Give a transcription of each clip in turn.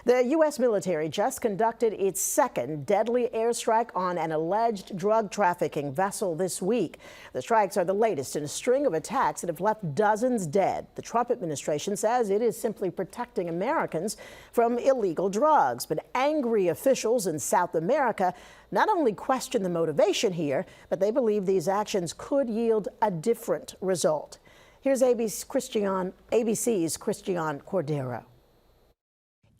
The U.S. military just conducted its second deadly airstrike on an alleged drug trafficking vessel this week. The strikes are the latest in a string of attacks that have left dozens dead. The Trump administration says it is simply protecting Americans from illegal drugs. But angry officials in South America not only question the motivation here, but they believe these actions could yield a different result. Here's ABC's Christiane Cordero.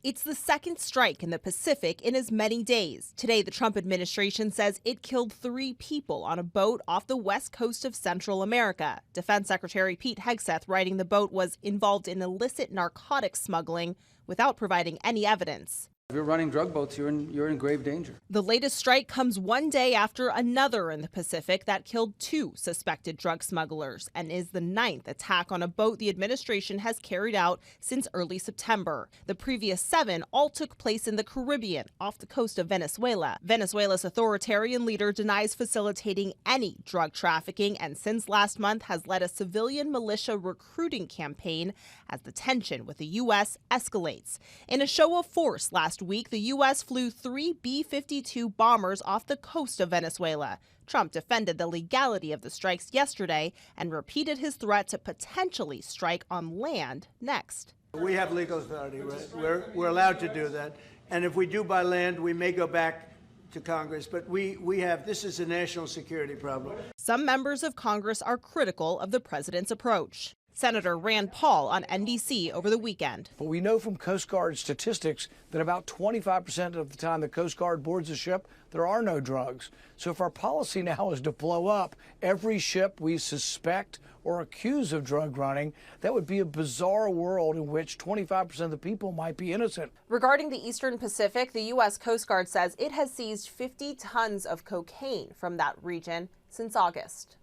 It's the second strike in the Pacific in as many days. Today, the Trump administration says it killed 3 people on a boat off the west coast of Central America. Defense Secretary Pete Hegseth writing the boat was involved in illicit narcotics smuggling without providing any evidence. If you're running drug boats, you're in grave danger. The latest strike comes one day after another in the Pacific that killed 2 suspected drug smugglers and is the 9th attack on a boat the administration has carried out since early September. The previous 7 all took place in the Caribbean off the coast of Venezuela. Venezuela's authoritarian leader denies facilitating any drug trafficking and since last month has led a civilian militia recruiting campaign as the tension with the U.S. escalates. In a show of force last week, the U.S. flew 3 B-52 bombers off the coast of Venezuela. Trump defended the legality of the strikes yesterday and repeated his threat to potentially strike on land next. We have legal authority, right? We're allowed to do that. And if we do by land, we may go back to Congress. But this is a national security problem. Some members of Congress are critical of the president's approach. Senator Rand Paul on NBC over the weekend. But we know from Coast Guard statistics that about 25% of the time the Coast Guard boards a ship, there are no drugs. So if our policy now is to blow up every ship we suspect or accuse of drug running, that would be a bizarre world in which 25% of the people might be innocent. Regarding the Eastern Pacific, the U.S. Coast Guard says it has seized 50 tons of cocaine from that region since August.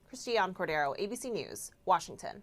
Christiane Cordero, ABC News, Washington.